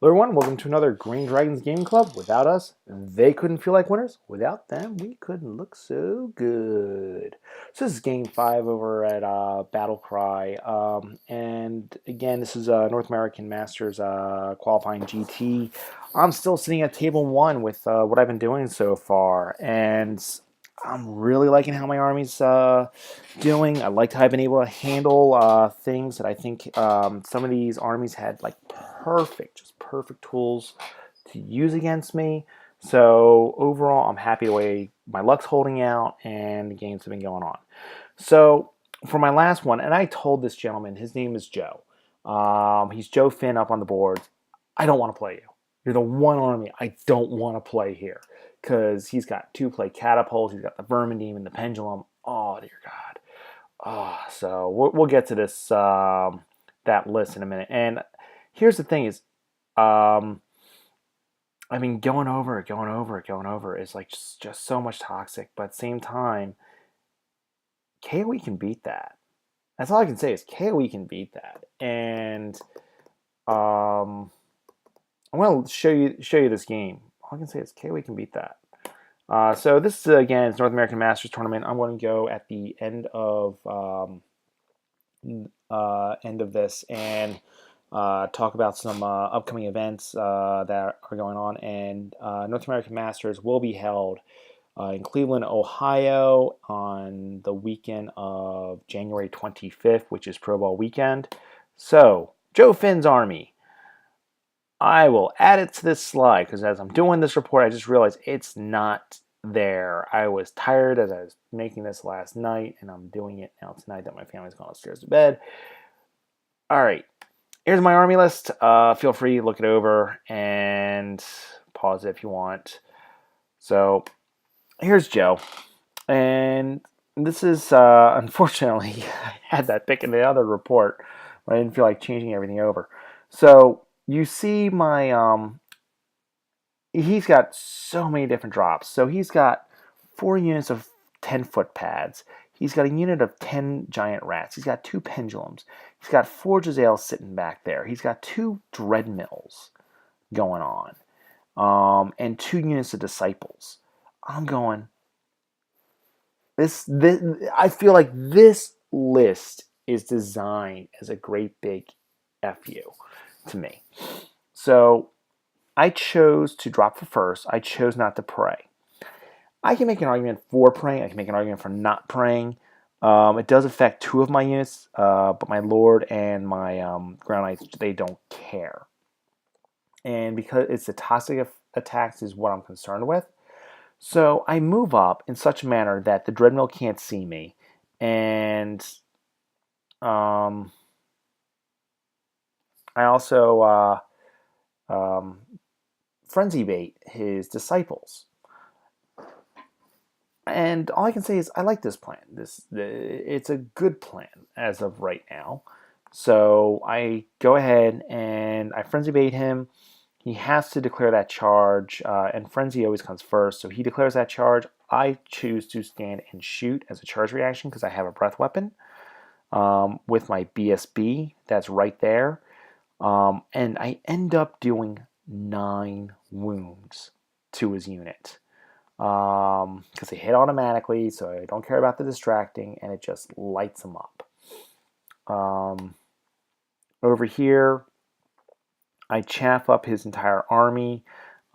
Hello everyone, welcome to another Green Dragons Game Club. Without us, they couldn't feel like winners. Without them, we couldn't look so good. So this is Game 5 over at Battle Cry. And again, this is North American Masters qualifying GT. I'm still sitting at table 1 with what I've been doing so far. And I'm really liking how my army's doing. I liked how I've been able to handle things that I think some of these armies had like just perfect tools to use against me. So overall, I'm happy the way my luck's holding out and the games have been going on. So for my last one, and I told this gentleman, his name is Joe. He's Joe Finn up on the board. I don't want to play you. You're the one army I don't want to play here because he's got 2-play catapults. He's got the Vermin demon, the pendulum. Oh dear God. So we'll get to this that list in a minute. And here's the thing: is I mean, going over is like just so much toxic. But at the same time, KoE can beat that. That's all I can say is KoE can beat that. And I'm going to show you this game. All I can say is KoE can beat that. So this is, again, it's North American Masters Tournament. I'm going to go at the end of this and talk about some upcoming events that are going on. And North American Masters will be held in Cleveland, Ohio on the weekend of January 25th, which is Pro Bowl weekend. So, Joe Finn's Army. I will add it to this slide because as I'm doing this report, I just realized it's not there. I was tired as I was making this last night, and I'm doing it now tonight that my family's gone upstairs to bed. All right, here's my army list. Feel free to look it over and pause it if you want. So here's Joe, and this is unfortunately I had that pick in the other report, but I didn't feel like changing everything over. So you see my he's got so many different drops. So he's got 4 units of 10-foot pads. He's got a unit of 10 giant rats. He's got 2 pendulums. He's got 4 Giselles sitting back there. He's got 2 dread mills going on, and 2 units of disciples. I'm going. This I feel like this list is designed as a great big FU to me. So I chose to drop for first. I chose not to pray. I can make an argument for praying. I can make an argument for not praying. It does affect 2 of my units, but my Lord and my Ground Knights, they don't care. And because it's the toxic attacks is what I'm concerned with. So I move up in such a manner that the Dreadmill can't see me. And I also frenzy bait his disciples. And all I can say is I like this plan. It's a good plan as of right now. So I go ahead and I frenzy bait him. He has to declare that charge, and frenzy always comes first. So he declares that charge. I choose to stand and shoot as a charge reaction because I have a breath weapon with my BSB. That's right there. And I end up doing 9 wounds to his unit. Because they hit automatically, so I don't care about the distracting, and it just lights them up. Over here, I chaff up his entire army.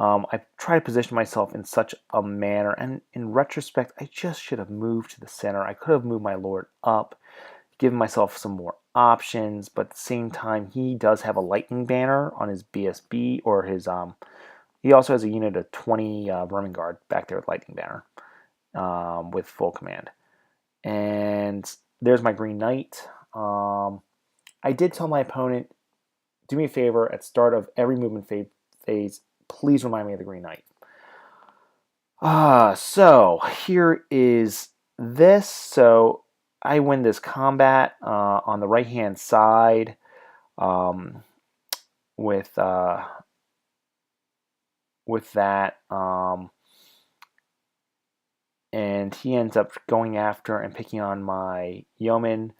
I try to position myself in such a manner, and in retrospect, I just should have moved to the center. I could have moved my Lord up, given myself some more options, but at the same time, he does have a lightning banner on his BSB, or his he also has a unit of 20 Vermin Guard back there with lightning banner with full command. And there's my Green Knight. I did tell my opponent, do me a favor, at start of every movement phase, please remind me of the Green Knight. So here is this. So I win this combat on the right-hand side with that. And he ends up going after and picking on my yeoman.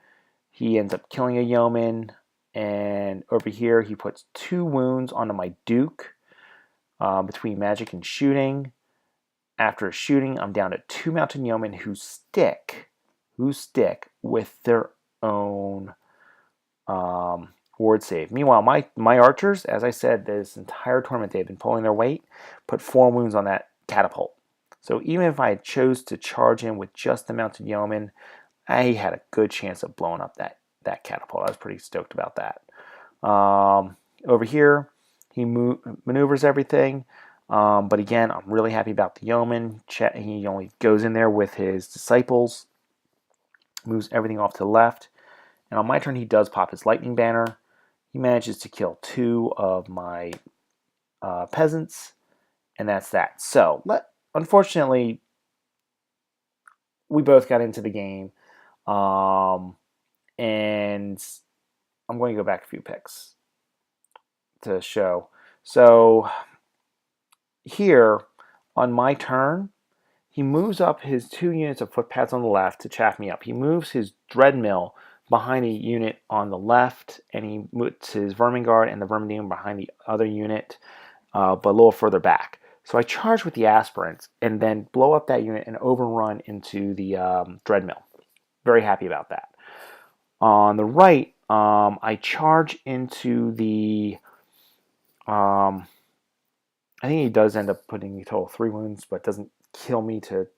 He ends up killing a yeoman. And over here, he puts 2 wounds onto my Duke between magic and shooting. After shooting, I'm down to 2 mountain yeomen who stick with their own ward save. Meanwhile, my archers, as I said, this entire tournament they've been pulling their weight, put 4 wounds on that catapult. So even if I chose to charge in with just the mounted yeoman, I had a good chance of blowing up that catapult. I was pretty stoked about that. Over here, he maneuvers everything. But again, I'm really happy about the yeoman. He only goes in there with his disciples, moves everything off to the left. And on my turn, he does pop his lightning banner. He manages to kill 2 of my peasants, and that's that. So, unfortunately, we both got into the game, and I'm going to go back a few picks to show. So, here, on my turn, he moves up his 2 units of footpads on the left to chaff me up. He moves his Dreadmill behind a unit on the left, and he puts his Vermin Guard and the Vermin Demon behind the other unit, but a little further back. So I charge with the Aspirants and then blow up that unit and overrun into the Dreadmill. Very happy about that. On the right, I charge into the... I think he does end up putting a total of 3 wounds, but doesn't kill me for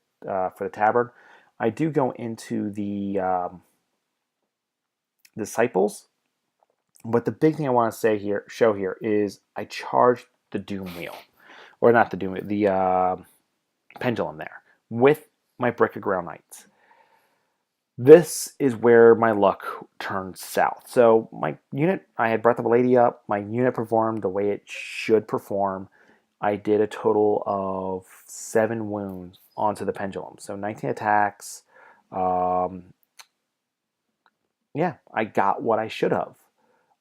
the tabard. I do go into the disciples, but the big thing I want to show here is I charged the Doom Wheel, or not the Doom Wheel, the Pendulum there with my Brick of Ground Knights. This is where my luck turned south. So my unit, I had Breath of a Lady up. My unit performed the way it should perform. I did a total of 7 wounds onto the Pendulum. So 19 attacks. Yeah, I got what I should have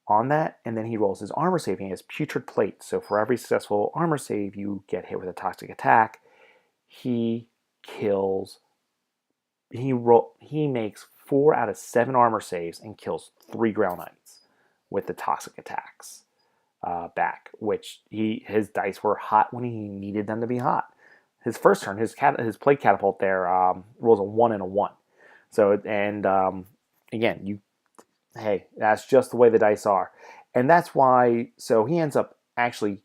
on that. And then he rolls his armor save. He has Putrid Plate. So for every successful armor save, you get hit with a toxic attack. He kills. He makes 4 out of 7 armor saves and kills 3 Ground Knights with the toxic attacks back, which his dice were hot when he needed them to be hot. His first turn, his Plague Catapult there rolls a 1 and a 1. So, and again, hey, that's just the way the dice are. And that's why, so he ends up actually,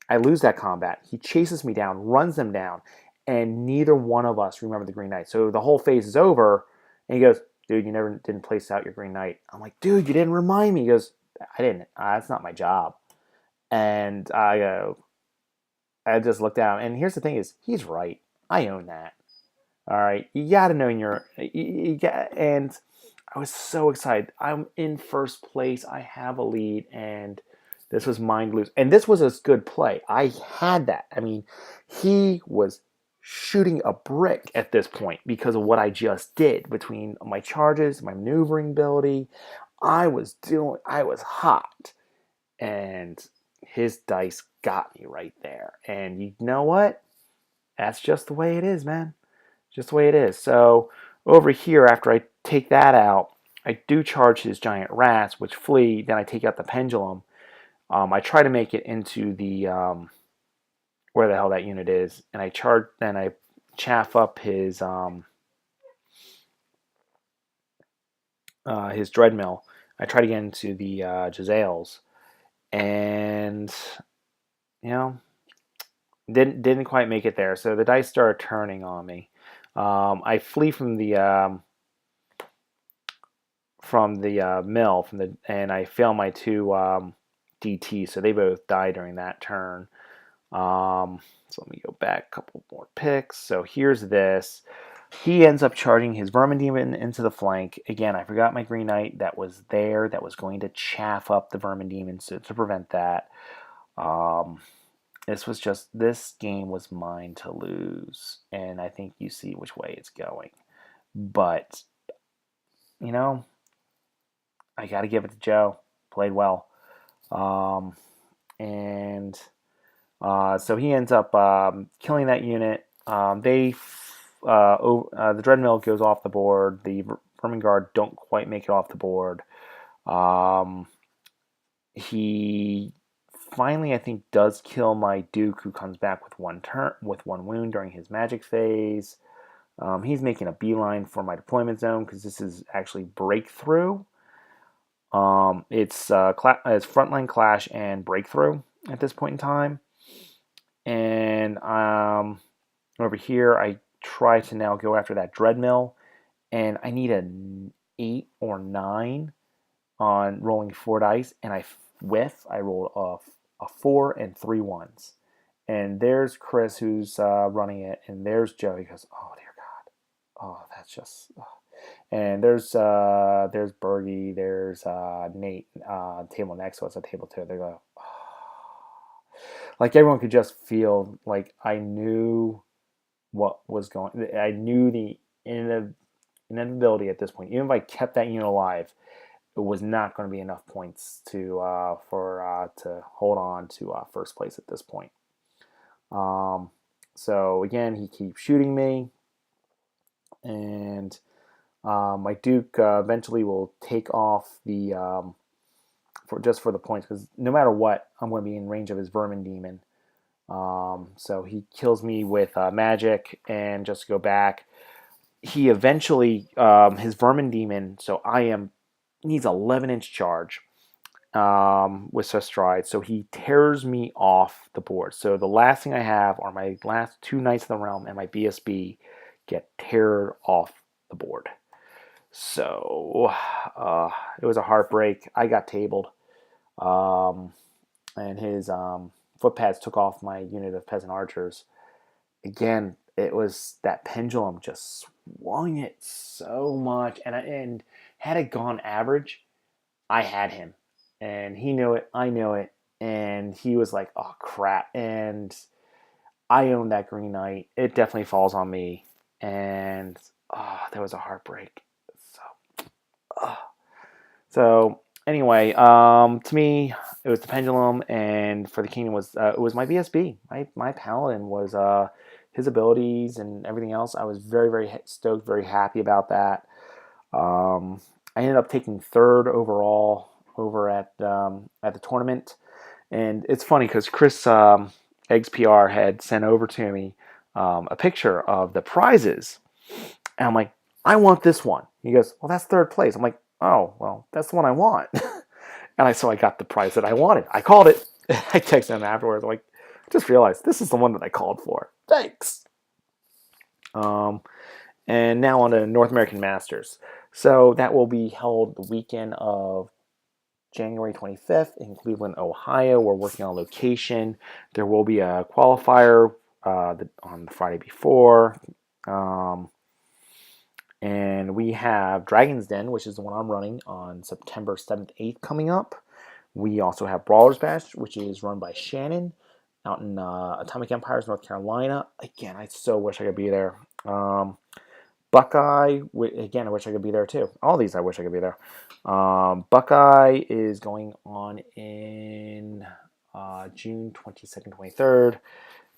I lose that combat. He chases me down, runs them down, and neither one of us remember the Green Knight. So the whole phase is over, and he goes, dude, you never didn't place out your Green Knight. I'm like, dude, you didn't remind me. He goes, I didn't. That's not my job. And I just looked down, and here's the thing is, he's right. I own that. All right, you got to know and I was so excited. I'm in first place. I have a lead, and this was mine to lose. And this was a good play. I had that. I mean, he was shooting a brick at this point because of what I just did between my charges, my maneuvering ability. I was hot, and his dice got me right there. And you know what? That's just the way it is, man. Just the way it is. So over here, after I take that out, I do charge his giant rats, which flee. Then I take out the pendulum. I try to make it into the where the hell that unit is, and I charge. Then I chaff up his Dreadmill. I try to get into the Jezzails, and you know, didn't quite make it there. So the dice started turning on me. I flee from the mill, and I fail my 2 DT, so they both die during that turn. So let me go back a couple more picks. So here's this. He ends up charging his Vermin Demon into the flank. Again, I forgot my Green Knight that was there that was going to chaff up the Vermin Demon to prevent that. This game was mine to lose, and I think you see which way it's going. But, you know, I got to give it to Joe. Played well. So he ends up killing that unit. The Dreadmill goes off the board. The Vermin Guard don't quite make it off the board. Um, he finally, I think, does kill my Duke, who comes back with one wound during his magic phase. He's making a beeline for my deployment zone because this is actually breakthrough. It's frontline clash and breakthrough at this point in time, and over here I try to now go after that dreadmill, and I need an 8 or 9 on rolling 4 dice, and I whiff. I roll a 4 and 3 ones. And there's Chris who's running it, and there's Joe. He goes, "Oh dear God, oh that's just." Oh. And there's Bergie, there's Nate, table next, so it's a table 2. They go, oh. Like everyone could just feel like I knew what was going. I knew the inevitability at this point. Even if I kept that unit alive, it was not going to be enough points to hold on to first place at this point. So again, he keeps shooting me, and my Duke eventually will take off the for the points, because no matter what, I'm going to be in range of his Vermin Demon. So he kills me with magic, and just to go back, he eventually his Vermin Demon. So needs 11-inch charge with Swift Stride, so he tears me off the board. So the last thing I have are my last 2 Knights of the Realm and my BSB get teared off the board. So it was a heartbreak. I got tabled, and his footpads took off my unit of peasant archers. Again, it was that pendulum just swung it so much, and had it gone average, I had him, and he knew it. I knew it, and he was like, "Oh crap!" And I own that Green Knight. It definitely falls on me, and that was a heartbreak. So anyway, to me, it was the pendulum, and for the kingdom it was my BSB. My paladin was his abilities and everything else. I was very very stoked, very happy about that. I ended up taking 3rd overall over at the tournament, and it's funny because Chris Eggs PR had sent over to me a picture of the prizes, and I'm like, I want this one. He goes, well, that's 3rd place. I'm like, oh, well, that's the one I want. So I got the prize that I wanted. I called it. I texted him afterwards. I'm like, just realized this is the one that I called for. Thanks. And now on to North American Masters. So that will be held the weekend of January 25th in Cleveland, Ohio. We're working on location. There will be a qualifier on the Friday before. And we have Dragon's Den, which is the one I'm running, on September 7th, 8th coming up. We also have Brawler's Bash, which is run by Shannon out in Atomic Empires, North Carolina. Again, I so wish I could be there. Buckeye, again, I wish I could be there too. All these, I wish I could be there. Buckeye is going on in June 22nd, 23rd.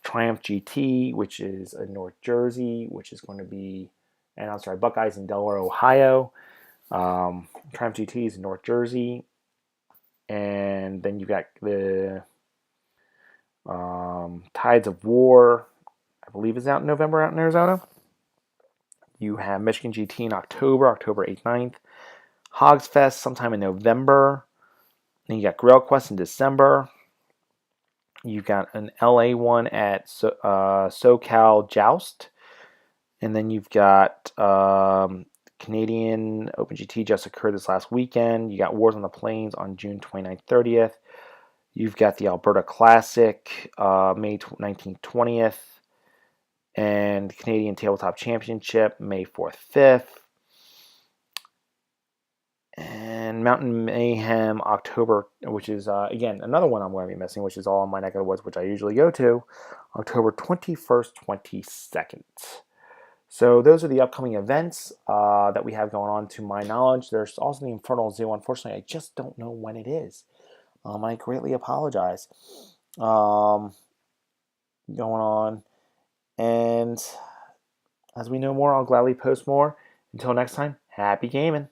Triumph GT, which is in North Jersey, which is going to be, and I'm sorry, Buckeyes in Delaware, Ohio. Triumph GT is in North Jersey. And then you've got the Tides of War, I believe is out in November out in Arizona. You have Michigan GT in October 8th, 9th. Hogs Fest sometime in November. Then you got Grail Quest in December. You've got an LA one at SoCal Joust. And then you've got Canadian OpenGT just occurred this last weekend. You got Wars on the Plains on June 29th, 30th. You've got the Alberta Classic May 19th, 20th. And Canadian Tabletop Championship May 4th, 5th. And Mountain Mayhem October, which is, again, another one I'm going to be missing, which is all in my neck of the woods, which I usually go to, October 21st, 22nd. So those are the upcoming events that we have going on to my knowledge. There's also the Infernal Zoo. Unfortunately, I just don't know when it is. I greatly apologize. Going on. And as we know more, I'll gladly post more. Until next time, happy gaming.